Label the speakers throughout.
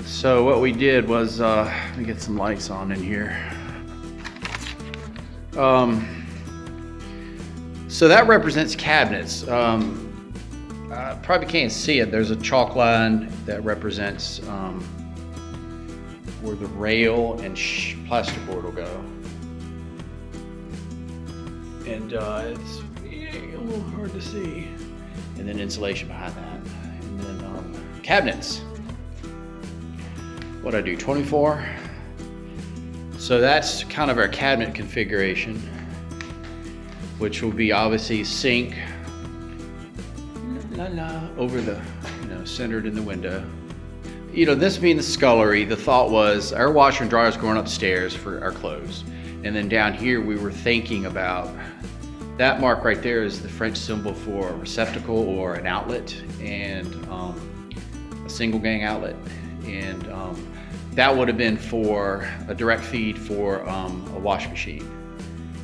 Speaker 1: So what we did was, let me get some lights on in here. So that represents cabinets. Probably can't see it. There's a chalk line that represents where the rail and plasterboard will go. And it's a little hard to see. And then insulation behind that. And then cabinets. What I do, 24. So that's kind of our cabinet configuration, which will be obviously sink, over the, centered in the window. This being the scullery, the thought was our washer and dryer is going upstairs for our clothes. And then down here, we were thinking about that mark right there is the French symbol for a receptacle or an outlet, and a single gang outlet. And that would have been for a direct feed for a wash machine,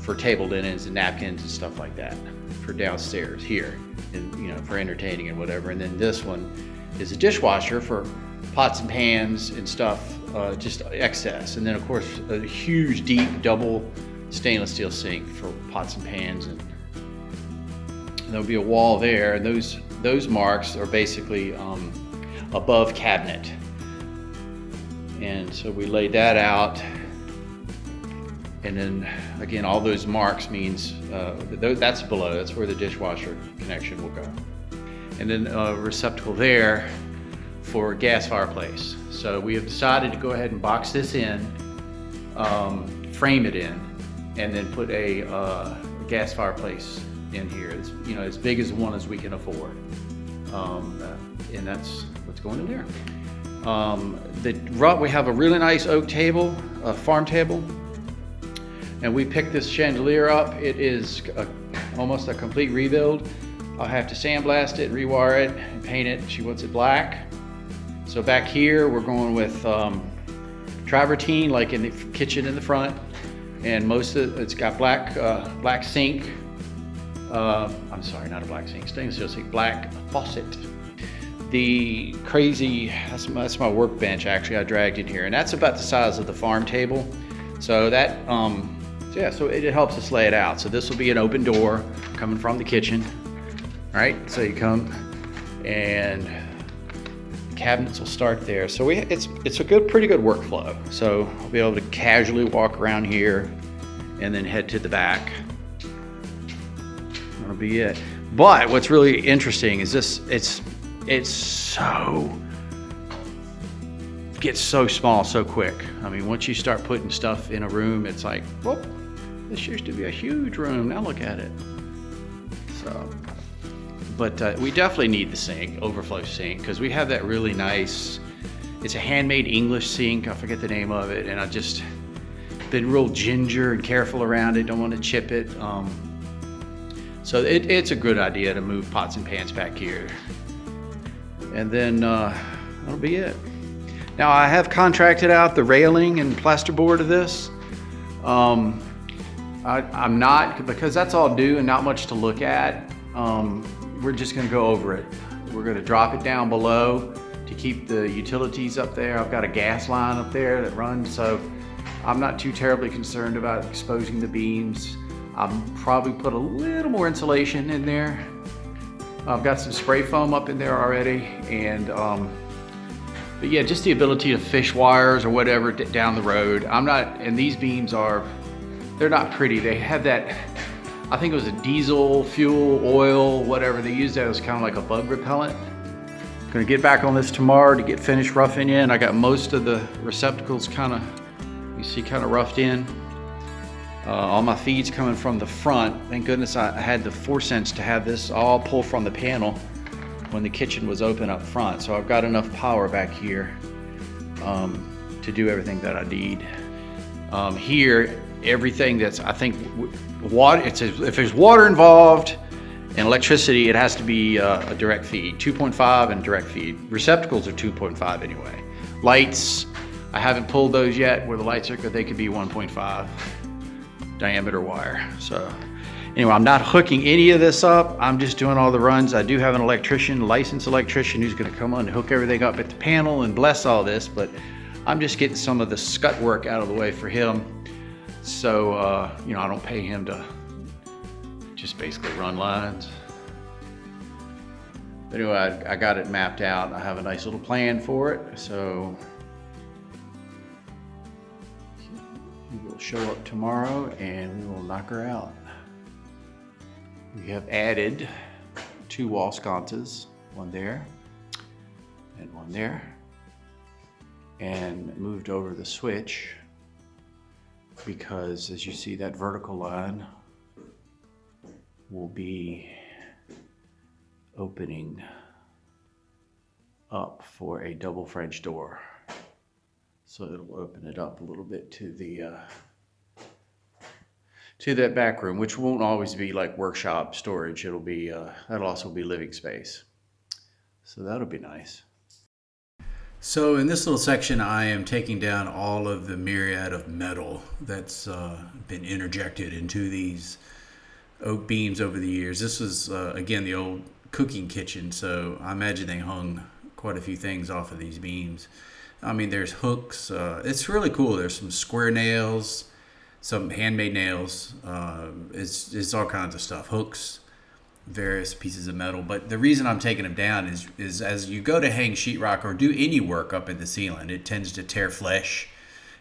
Speaker 1: for table linens and napkins and stuff like that, for downstairs here, and for entertaining and whatever. And then this one is a dishwasher for pots and pans and stuff, just excess. And then of course a huge deep double stainless steel sink for pots and pans, and there'll be a wall there, and those marks are basically above cabinet. And so we laid that out, and then again, all those marks means that's below. That's where the dishwasher connection will go, and then a receptacle there for gas fireplace. So we have decided to go ahead and box this in, frame it in, and then put a gas fireplace in here. It's as big as one as we can afford, and that's what's going in there. We have a really nice oak table, a farm table, and we picked this chandelier up. It is almost a complete rebuild. I'll have to sandblast it, rewire it, and paint it. She wants it black. So back here, we're going with travertine, like in the kitchen in the front, and most of it's got black sink. I'm sorry, not a black sink, stainless steel sink, black faucet. The crazy, that's my workbench actually I dragged in here, and that's about the size of the farm table. So that, so it helps us lay it out. So this will be an open door coming from the kitchen, right? So you come, and cabinets will start there. So it's a pretty good workflow. So I'll be able to casually walk around here and then head to the back. That'll be it. But what's really interesting is this, gets so small so quick. I mean, once you start putting stuff in a room, it's like, whoop, this used to be a huge room, now look at it. So, but we definitely need the sink, overflow sink, because we have that really nice, it's a handmade English sink, I forget the name of it, and I just been real ginger and careful around it, don't want to chip it. So it's a good idea to move pots and pans back here. And then that'll be it. Now I have contracted out the railing and plasterboard of this. I'm not, because that's all due and not much to look at. We're just gonna go over it. We're gonna drop it down below to keep the utilities up there. I've got a gas line up there that runs, so I'm not too terribly concerned about exposing the beams. I'll probably put a little more insulation in there. I've got some spray foam up in there already, and but yeah, just the ability to fish wires or whatever down the road. And these beams they're not pretty. They have that, I think it was a diesel fuel, oil, whatever. They use that as kind of like a bug repellent. Gonna get back on this tomorrow to get finished roughing in. I got most of the receptacles kind of roughed in. All my feeds coming from the front. Thank goodness I had the foresight to have this all pull from the panel when the kitchen was open up front. So I've got enough power back here to do everything that I need. Here, everything that's, I think, water, if there's water involved and electricity, it has to be a direct feed, 2.5 and direct feed. Receptacles are 2.5 anyway. Lights, I haven't pulled those yet where the lights are, they could be 1.5 diameter wire. So, Anyway, I'm not hooking any of this up. I'm just doing all the runs. I do have an electrician, licensed electrician, who's gonna come on and hook everything up at the panel and bless all this, but I'm just getting some of the scut work out of the way for him. So, you know, I don't pay him to just basically run lines. But anyway, I got it mapped out. I have a nice little plan for it. So he will show up tomorrow and we will knock her out. We have added 2 wall sconces, one there and one there, and moved over the switch because, as you see, that vertical line will be opening up for a double French door. So it'll open it up a little bit to the to that back room, which won't always be like workshop storage. It'll be that'll also be living space. So that'll be nice. So in this little section, I am taking down all of the myriad of metal that's been interjected into these oak beams over the years. This was, again, the old cooking kitchen, so I imagine they hung quite a few things off of these beams. I mean, there's hooks. It's really cool. There's some square nails, some handmade nails. It's all kinds of stuff. Hooks, various pieces of metal. But the reason I'm taking them down is as you go to hang sheetrock or do any work up in the ceiling, it tends to tear flesh.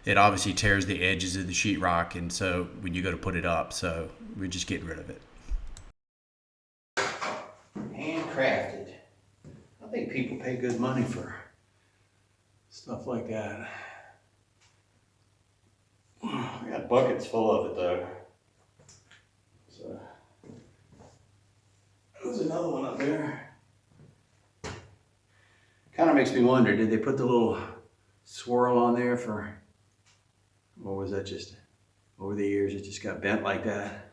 Speaker 1: It obviously tears the edges of the sheetrock, and so when you go to put it up, so we're just getting rid of it. Handcrafted. I think people pay good money for stuff like that. I got buckets full of it though. So there's another one up there. Kind of makes me wonder, did they put the little swirl on there for, or was that just over the years it just got bent like that?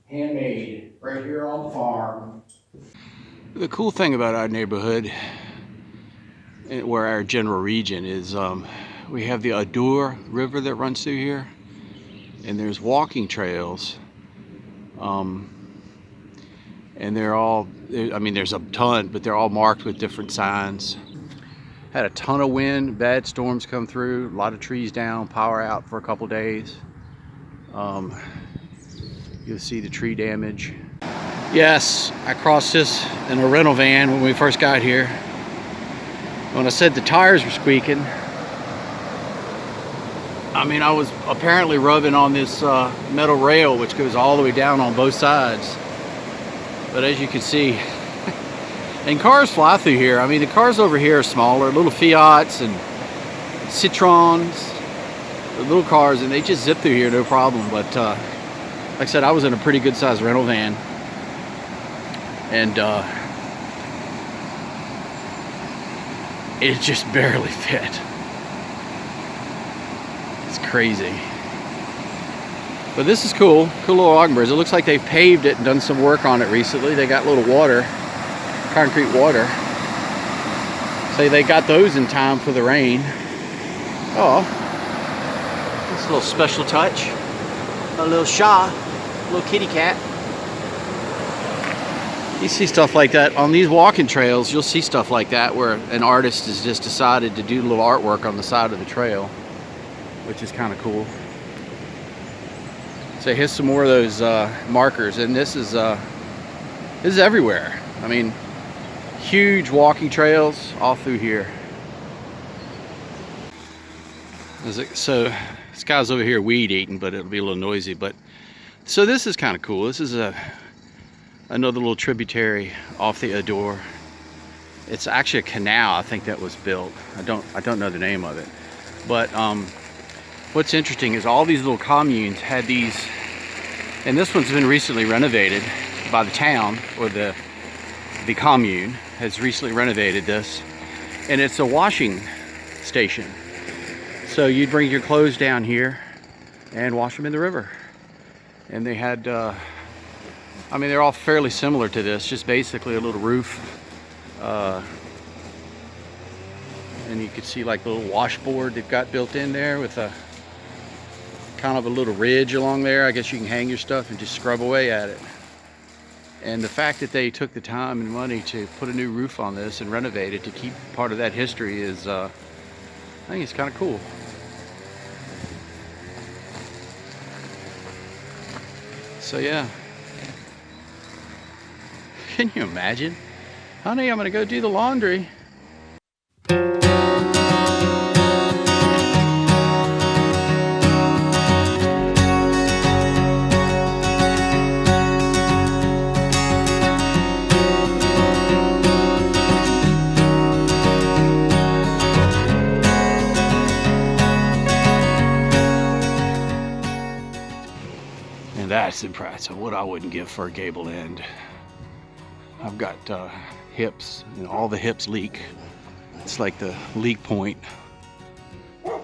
Speaker 1: Handmade, right here on the farm. The cool thing about our neighborhood, where our general region is, we have the Adour River that runs through here, and there's walking trails, and they're all, I mean, there's a ton, but they're all marked with different signs. Had a ton of wind, bad storms come through, a lot of trees down, power out for a couple days. You'll see the tree damage. Yes, I crossed this in a rental van when we first got here. When I said the tires were squeaking, I mean, I was apparently rubbing on this metal rail, which goes all the way down on both sides. But as you can see, and cars fly through here. I mean, the cars over here are smaller, little Fiats and Citroens, the little cars, and they just zip through here no problem. But like I said, I was in a pretty good sized rental van, and it just barely fit. It's crazy. But this is cool little logging bridge. It looks like they've paved it and done some work on it recently. They got little water, concrete water. So they got those in time for the rain. Oh, this little special touch. A little Shah, little kitty cat. You see stuff like that on these walking trails. You'll see stuff like that where an artist has just decided to do a little artwork on the side of the trail, which is kind of cool. So here's some more of those markers, and this is everywhere. I mean, huge walking trails all through here. So this guy's over here weed eating, but it'll be a little noisy. But so this is kind of cool. This is another little tributary off the Adour. It's actually a canal, I think, that was built. I don't know the name of it. But what's interesting is all these little communes had these, and this one's been recently renovated by the town, or the commune has recently renovated this, and it's a washing station. So you'd bring your clothes down here and wash them in the river. And they had, I mean, they're all fairly similar to this, just basically a little roof. And you can see like the little washboard they've got built in there with a kind of a little ridge along there. I guess you can hang your stuff and just scrub away at it. And the fact that they took the time and money to put a new roof on this and renovate it to keep part of that history is, I think it's kind of cool. So yeah. Can you imagine? Honey, I'm gonna go do the laundry. That's impressive. What I wouldn't give for a gable end. I've got hips, and all the hips leak. It's like the leak point. And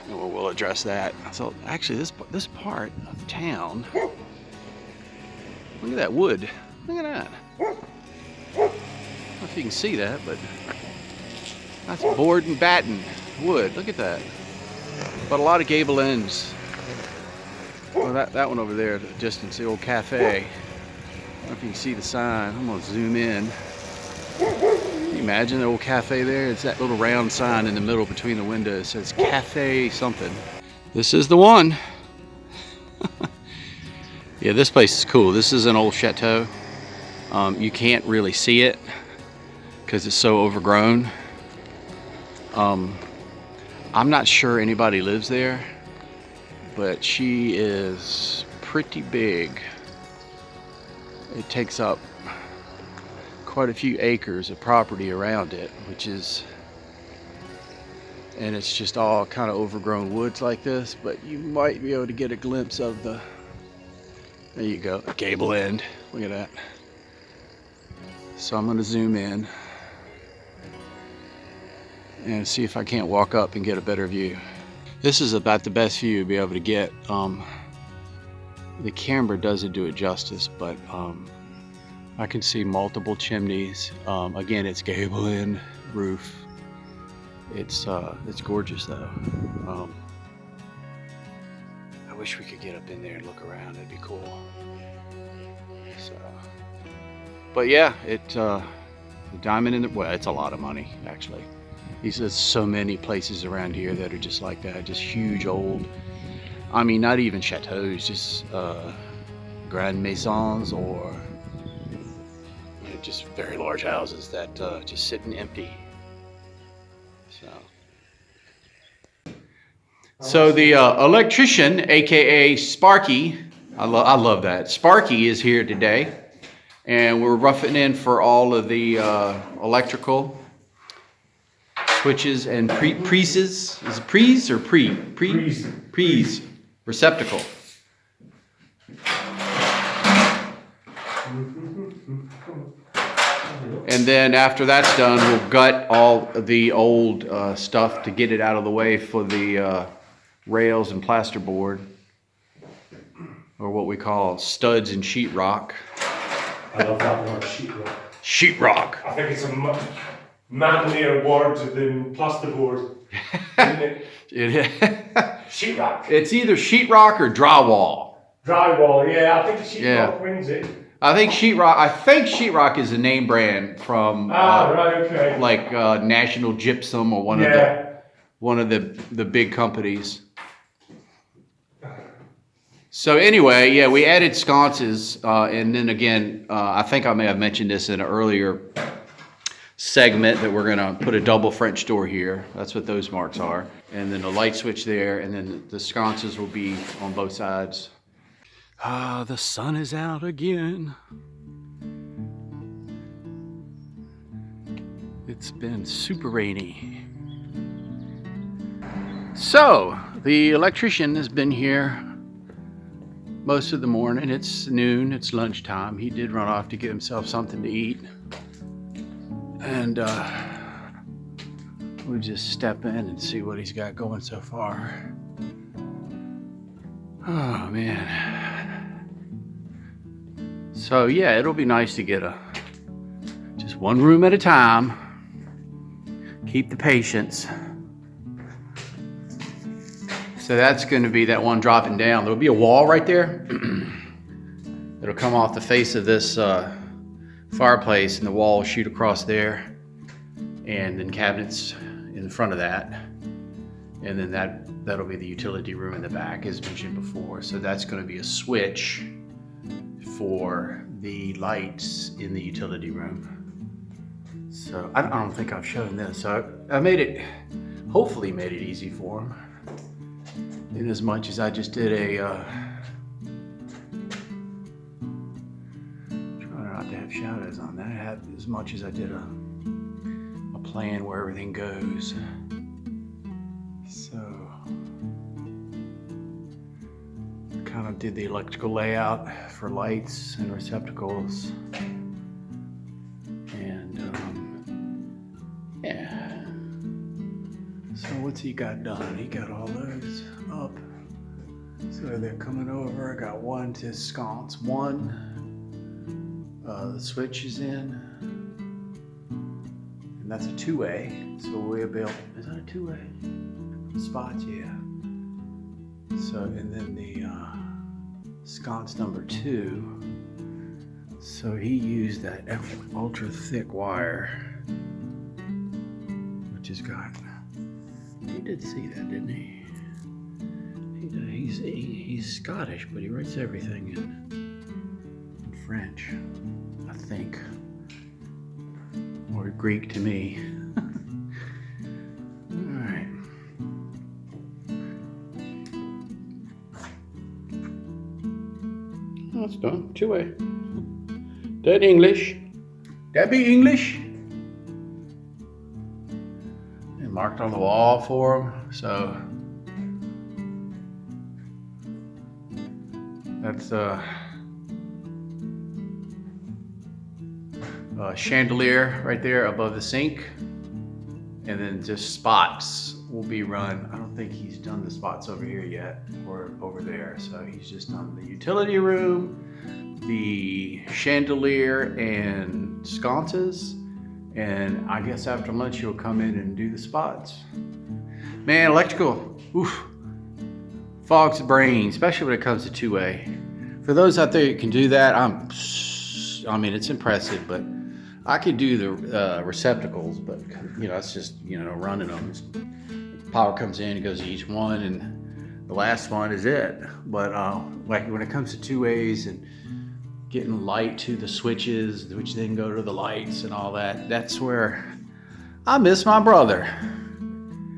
Speaker 1: we'll address that. So actually, this part of town. Look at that wood. Look at that. I don't know if you can see that, but that's board and batten wood. Look at that. But a lot of gable ends. Well, that one over there, the distance, the old cafe. I don't know if you can see the sign. I'm gonna zoom in. Can you imagine the old cafe there? It's that little round sign in the middle between the windows. It says cafe something. This is the one. Yeah, this place is cool. This is an old chateau. You can't really see it because it's so overgrown. I'm not sure anybody lives there, but she is pretty big. It takes up quite a few acres of property around it, and it's just all kind of overgrown woods like this, but you might be able to get a glimpse of there you go, a gable end. Look at that. So I'm gonna zoom in and see if I can't walk up and get a better view. This is about the best view you'll be able to get. The camera doesn't do it justice, but I can see multiple chimneys. Again, it's gable end roof. It's gorgeous though. I wish we could get up in there and look around. It'd be cool. So, but yeah, the diamond in the well, it's a lot of money actually. There's so many places around here that are just like that, just huge old, I mean, not even chateaus, just grand maisons, or just very large houses that just sitting empty. So the electrician, aka Sparky, I love that. Sparky is here today, and we're roughing in for all of the electrical switches and prees. Is it prees or prees receptacle. And then after that's done, we'll gut all the old stuff to get it out of the way for the rails and plasterboard, or what we call studs and sheetrock.
Speaker 2: I love that word, sheetrock.
Speaker 1: Sheetrock.
Speaker 2: I think it's a much manlier word than plasterboard, isn't it? Sheetrock.
Speaker 1: It's either sheetrock or drywall.
Speaker 2: Drywall, yeah. I think sheetrock wins it.
Speaker 1: I think sheetrock is a name brand from
Speaker 2: right, okay.
Speaker 1: Like National Gypsum or one of the big companies. So anyway, yeah, we added sconces, and then again, I think I may have mentioned this in an earlier segment that we're gonna put a double French door here. That's what those marks are, and then a light switch there, and then the sconces will be on both sides. Ah, the sun is out again. It's been super rainy. So, the electrician has been here most of the morning. It's noon, it's lunchtime. He did run off to get himself something to eat. And we'll just step in and see what he's got going so far. Oh, man. So yeah, it'll be nice to get just one room at a time. Keep the patience. So that's going to be that one dropping down. There'll be a wall right there. It'll come off the face of this fireplace, and the wall will shoot across there, and then cabinets in front of that, and then that'll be the utility room in the back, as mentioned before. So that's going to be a switch for the lights in the utility room. So I don't think I've shown this. So I made it, hopefully made it easy for them, in as much as I just did a trying not to have shadows on that. I had as much as I did a plan where everything goes. So kind of did the electrical layout for lights and receptacles, and yeah. So what's he got done? He got all those up, so they're coming over. I got one to sconce one. The switch is in, and that's a two-way. So we'll be able, is that a two-way? Spots, yeah. So, and then the sconce number 2. So he used that ultra thick wire, which has got, he did see that, didn't he? He's Scottish, but he writes everything in French, I think, or Greek to me. All right. That's done. Two-way. That English. That be English. And marked on the wall for him. So that's a chandelier right there above the sink, and then just spots will be run. I don't think he's done the spots over here yet, or over there. So he's just done the utility room, the chandelier and sconces, and I guess after lunch he'll come in and do the spots. Man, electrical, oof, fogs the brain, especially when it comes to two-way. For those out there who can do that, I mean, it's impressive, but I could do the receptacles, but you know, it's just, you know, running them. Power comes in, it goes to each one, and the last one is it. But like when it comes to two-ways and getting light to the switches, which then go to the lights and all that, that's where I miss my brother,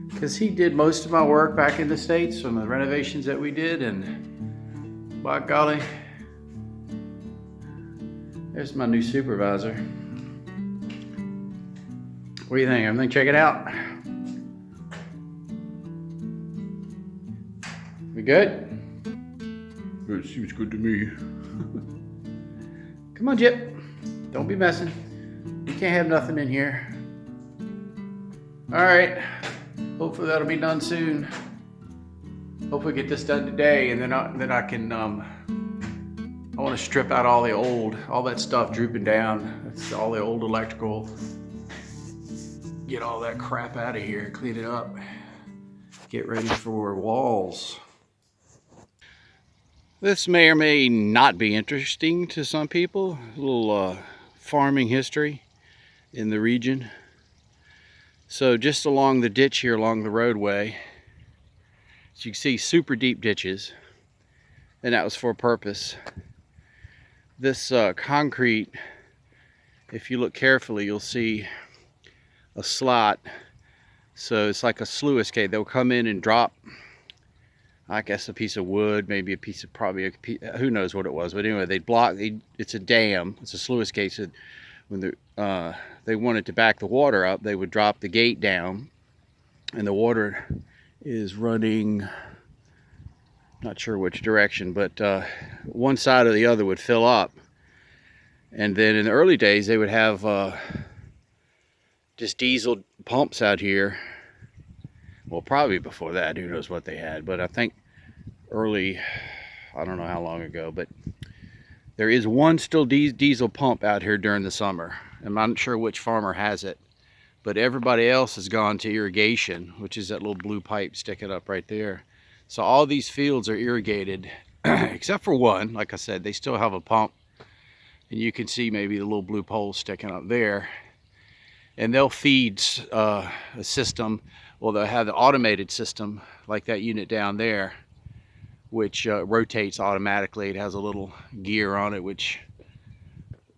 Speaker 1: because he did most of my work back in the States from the renovations that we did, and by golly, there's my new supervisor. What do you think? Everything check it out? We good? It seems good to me. Come on, Jip. Don't be messing. You can't have nothing in here. All right. Hopefully that'll be done soon. Hopefully get this done today, and then I can. I want to strip out all that stuff drooping down. That's all the old electrical. Get all that crap out of here, clean it up. Get ready for walls. This may or may not be interesting to some people. A little farming history in the region. So just along the ditch here, along the roadway, as you can see, super deep ditches, and that was for a purpose. This concrete, if you look carefully, you'll see a slot. So it's like a sluice gate. They'll come in and drop, I guess, a piece of wood, maybe a piece of, who knows what it was, but anyway, they'd block. It's a dam. It's a sluice gate. So when they wanted to back the water up, they would drop the gate down, and the water is running, not sure which direction, but one side or the other would fill up. And then in the early days, they would have just diesel pumps out here. Well, probably before that, who knows what they had, but I think early, I don't know how long ago, but there is one still diesel pump out here during the summer. I'm not sure which farmer has it, but everybody else has gone to irrigation, which is that little blue pipe sticking up right there. So all these fields are irrigated, except for one. Like I said, they still have a pump. And you can see maybe the little blue pole sticking up there. And they'll feed a system, well, they'll have the automated system, like that unit down there, which rotates automatically. It has a little gear on it, which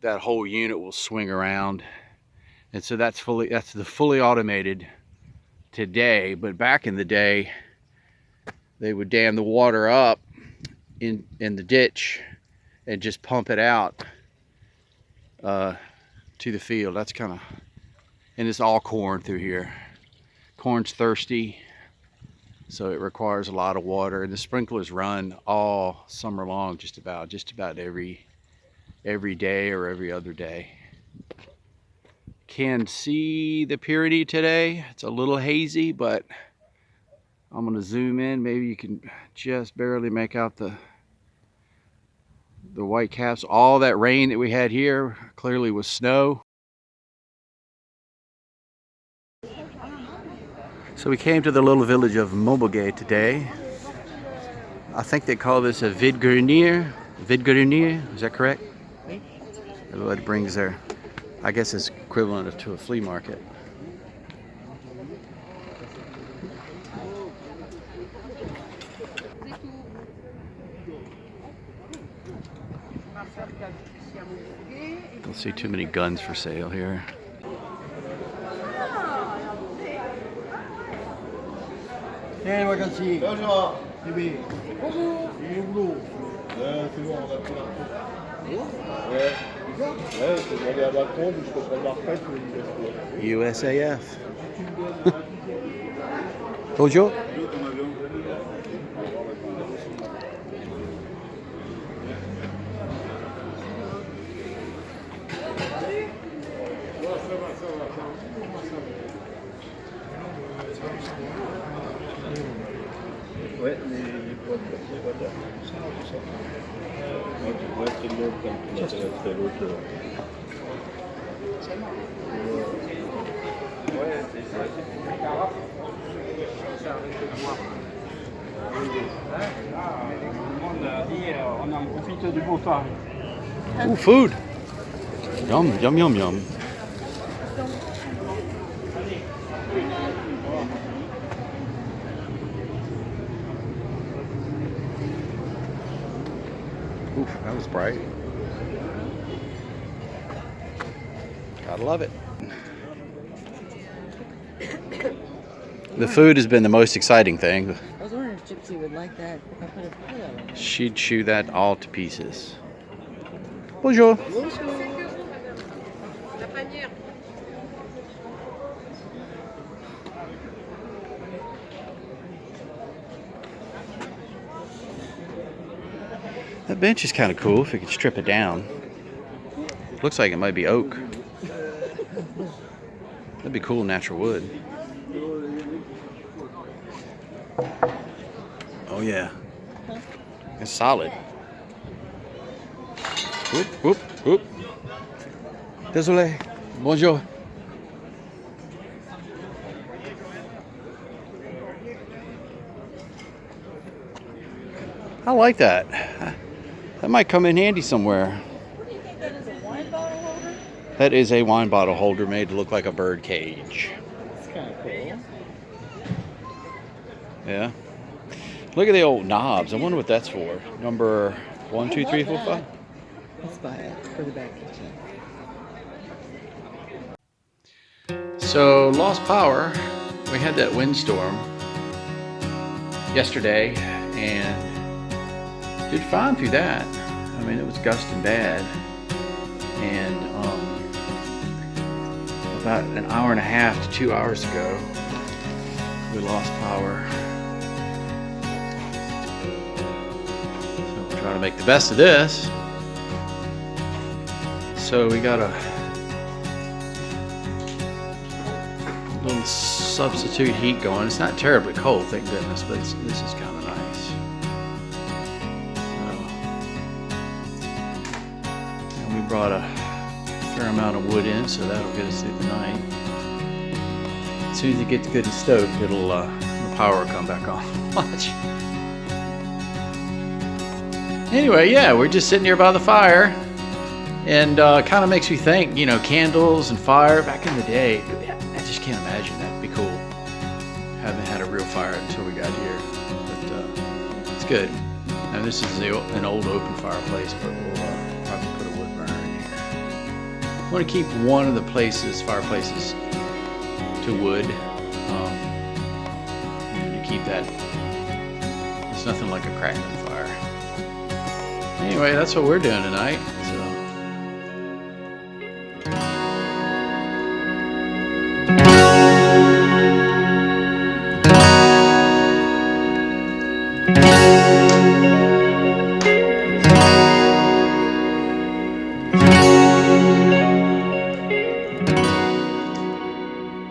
Speaker 1: that whole unit will swing around. And so that's the fully automated today. But back in the day, they would dam the water up in the ditch and just pump it out to the field. That's kind of, and it's all corn through here. Corn's thirsty, so it requires a lot of water, and the sprinklers run all summer long, just about every day or every other day. Can see the purity today. It's a little hazy, but I'm gonna zoom in. Maybe you can just barely make out the white caps. All that rain that we had here clearly was snow. So we came to the little village of Montbouguet today. I think they call this a vide-grenier. Vide-grenier, is that correct? What brings there? I guess it's equivalent to a flea market. Don't see too many guns for sale here.
Speaker 3: Hey, ragazzi. Bonjour. Bébé. Bonjour. Il est au boulot. C'est bon, on a pris la retraite. Ouais. Ouais, je t'ai demandé à Macron, je peux prendre ma retraite ou
Speaker 1: USAF. Bonjour.
Speaker 3: Ouais, les boîtes, ça. Ouais, tu vois, c'est l'autre comme tu m'as l'autre. Ouais, c'est ça. On en profite du beau temps.
Speaker 1: Ooh, food. Yum, yum, yum, yum. Oof, that was bright. Gotta love it. The food has been the most exciting thing.
Speaker 4: I was wondering if Gypsy would like that if I put a pillow in it.
Speaker 1: She'd chew that all to pieces. Bonjour. That bench is kind of cool if you could strip it down. Looks like it might be oak. That'd be cool natural wood. Oh yeah. It's solid. Whoop, whoop, whoop. Désolé. Bonjour. I like that. That might come in handy somewhere.
Speaker 4: What do you think that is, a wine bottle holder?
Speaker 1: That is a wine bottle holder made to look like a bird cage.
Speaker 4: That's kind of cool.
Speaker 1: Yeah. Look at the old knobs. I wonder what that's for. Number 1, 2, 3, 4, 5.
Speaker 4: Let's buy it for the back kitchen.
Speaker 1: So lost power. We had that windstorm yesterday and did fine through that. I mean, it was gusting bad. And about an hour and a half to 2 hours ago, we lost power. So we're trying to make the best of this. So we got a little substitute heat going. It's not terribly cold, thank goodness, but this is kind of nice. And we brought a fair amount of wood in, so that'll get us through the night. As soon as it gets good and stoked, it'll the power will come back on. Watch. Anyway, yeah, we're just sitting here by the fire, and kind of makes me think, you know, candles and fire back in the day. I just can't imagine. That'd be cool. Haven't had a real fire until we got here, but it's good. Now this is an old open fireplace, but we'll probably put a wood burner in here. I want to keep one of the fireplaces to wood, to keep that. It's nothing like a crackling fire. Anyway, that's what we're doing tonight. So